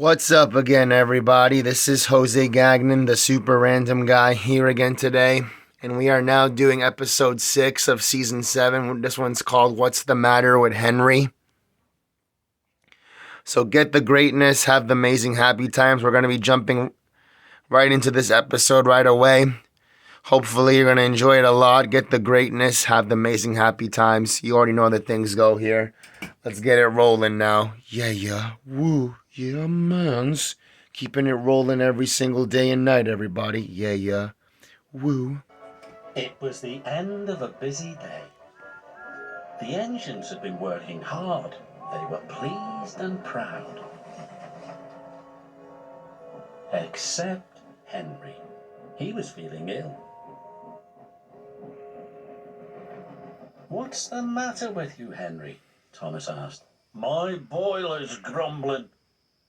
What's up again, everybody? This is Jose Gagnon, the super random guy, here again today. And we are now doing episode 6 of season 7. This one's called What's the Matter with Henry? So get the greatness, have the amazing happy times. We're going to be jumping right into this episode right away. Hopefully, you're going to enjoy it a lot. Get the greatness, have the amazing happy times. You already know how the things go here. Let's get it rolling now. Yeah. Woo. Yeah, mans. Keeping it rolling every single day and night, everybody. Yeah. Woo. It was the end of a busy day. The engines had been working hard. They were pleased and proud. Except Henry. He was feeling ill. "What's the matter with you, Henry?" Thomas asked. "My boiler's grumbling."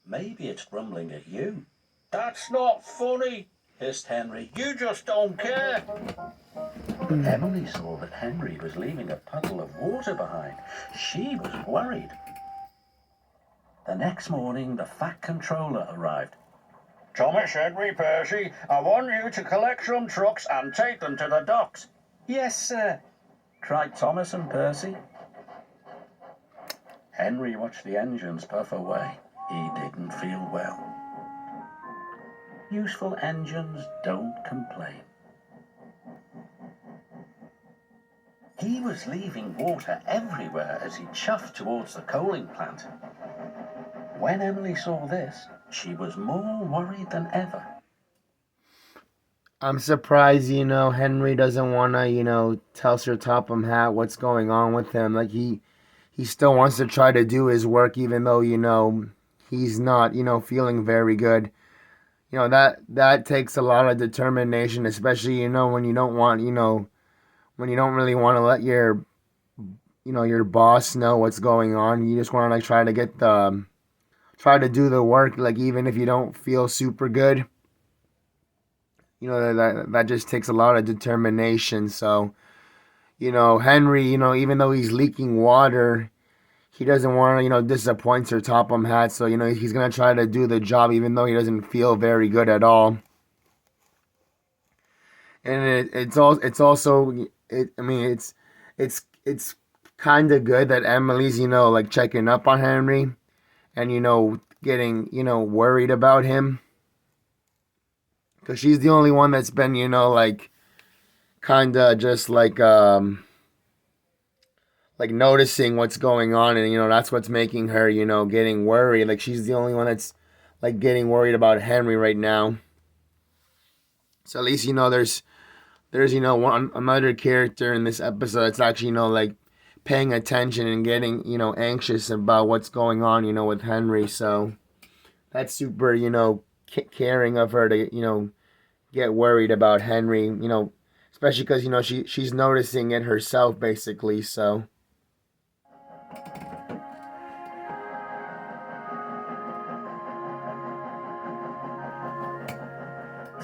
"Maybe it's grumbling at you." "That's not funny," hissed Henry. "You just don't care." Emily saw that Henry was leaving a puddle of water behind. She was worried. The next morning, the Fat Controller arrived. "Thomas, Henry, Percy, I want you to collect some trucks and take them to the docks." "Yes, sir," cried Thomas and Percy. Henry watched the engines puff away. He didn't feel well. Useful engines don't complain. He was leaving water everywhere as he chuffed towards the coaling plant. When Emily saw this, she was more worried than ever. I'm surprised, Henry doesn't want to, tell Sir Topham Hatt what's going on with him. Like, he still wants to try to do his work even though, he's not, feeling very good. That takes a lot of determination, especially, when you don't want, when you don't really want to let your boss know what's going on. You just want to, like, try to do the work, like, even if you don't feel super good. That just takes a lot of determination. So, Henry, even though he's leaking water, he doesn't want to, disappoint Sir Topham Hatt. So, he's going to try to do the job even though he doesn't feel very good at all. And it's kind of good that Emily's, like, checking up on Henry and, getting, worried about him. Because she's the only one that's been, like, kind of just like noticing what's going on, and that's what's making her getting worried. Like, she's the only one that's like getting worried about Henry right now. So at least there's one another character in this episode that's actually like paying attention and getting anxious about what's going on with Henry. So that's super caring of her to get worried about Henry, especially because she's noticing it herself basically. So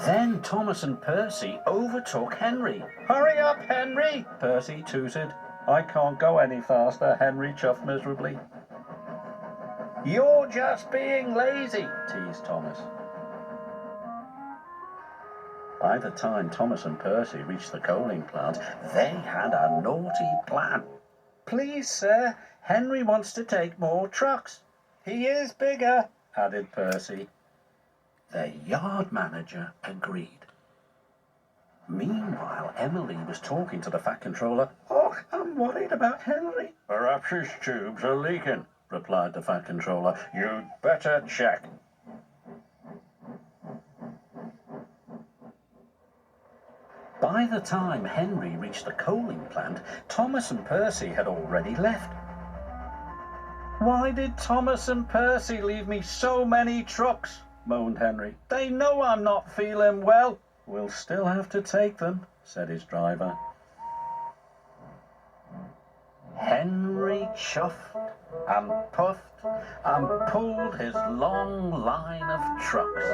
Then Thomas and Percy overtook Henry. "Hurry up, Henry," Percy tooted. "I can't go any faster," Henry chuffed miserably. "You're just being lazy," teased Thomas. By the time Thomas and Percy reached the coaling plant, they had a naughty plan. "Please, sir, Henry wants to take more trucks." "He is bigger," added Percy. The yard manager agreed. Meanwhile, Emily was talking to the Fat Controller. "Oh, I'm worried about Henry." "Perhaps his tubes are leaking," replied the Fat Controller. "You'd better check." By the time Henry reached the coaling plant, Thomas and Percy had already left. "Why did Thomas and Percy leave me so many trucks?" moaned Henry. "They know I'm not feeling well." "We'll still have to take them," said his driver. Henry chuffed and puffed and pulled his long line of trucks.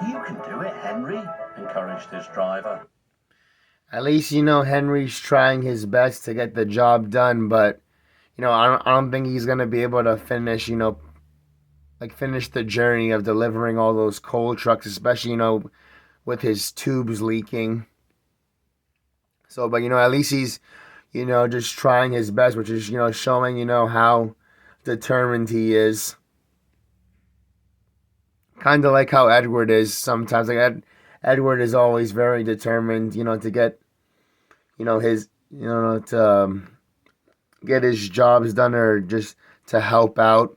"You can do it, Henry," encouraged his driver. At least Henry's trying his best to get the job done, but I don't think he's gonna be able to finish like finish the journey of delivering all those coal trucks, especially with his tubes leaking. So, but at least he's just trying his best, which is showing how determined he is. Kind of like how Edward is sometimes. Like Edward is always very determined, to get his to get his jobs done or just to help out.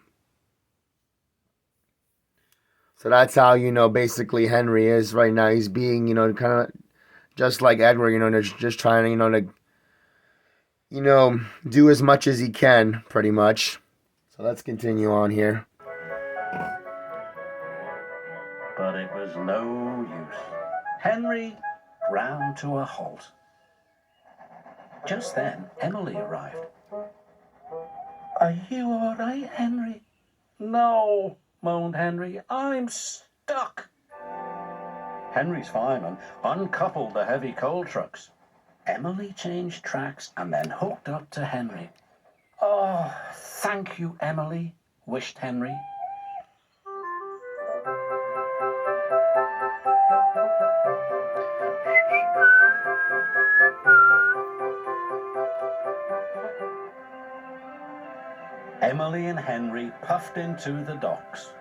So that's how basically Henry is right now. He's being kind of just like Edward, just trying to do as much as he can, pretty much. So let's continue on here. But it was no use. Henry ground to a halt. Just then, Emily arrived. "Are you all right, Henry?" "No," moaned Henry. "I'm stuck." Henry's fireman uncoupled the heavy coal trucks. Emily changed tracks and then hooked up to Henry. "Oh, thank you, Emily," wished Henry. Emily and Henry puffed into the docks.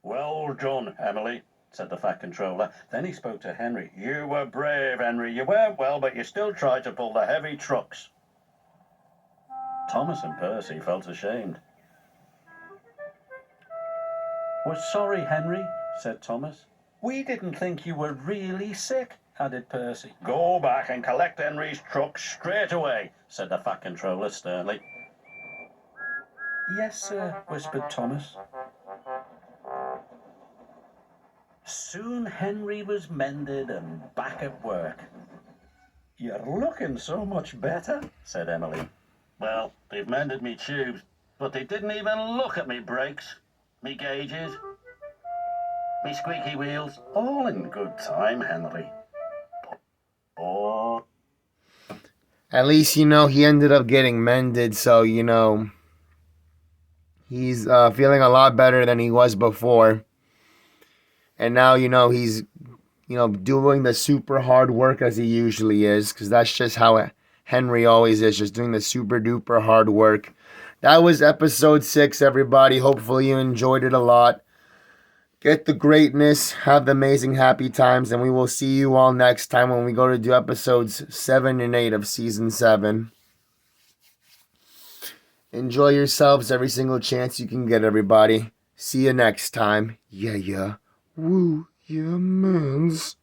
"Well done, Emily," said the Fat Controller. Then he spoke to Henry. "You were brave, Henry. You weren't well, but you still tried to pull the heavy trucks." Thomas and Percy felt ashamed. "We're sorry, Henry," said Thomas. "We didn't think you were really sick," added Percy. "Go back and collect Henry's truck straight away," said the Fat Controller sternly. "Yes, sir," whispered Thomas. Soon Henry was mended and back at work. "You're looking so much better," said Emily. "Well, they've mended me tubes, but they didn't even look at me brakes, me gauges, me squeaky wheels. All in good time, Henry. Oh." At least he ended up getting mended, so he's feeling a lot better than he was before. And now he's doing the super hard work as he usually is, because that's just how Henry always is, just doing the super duper hard work. That was episode 6, everybody. Hopefully you enjoyed it a lot. Get the greatness, have the amazing happy times, and we will see you all next time when we go to do episodes 7 and 8 of season 7. Enjoy yourselves every single chance you can get, everybody. See you next time. Yeah. Woo, yeah, mans.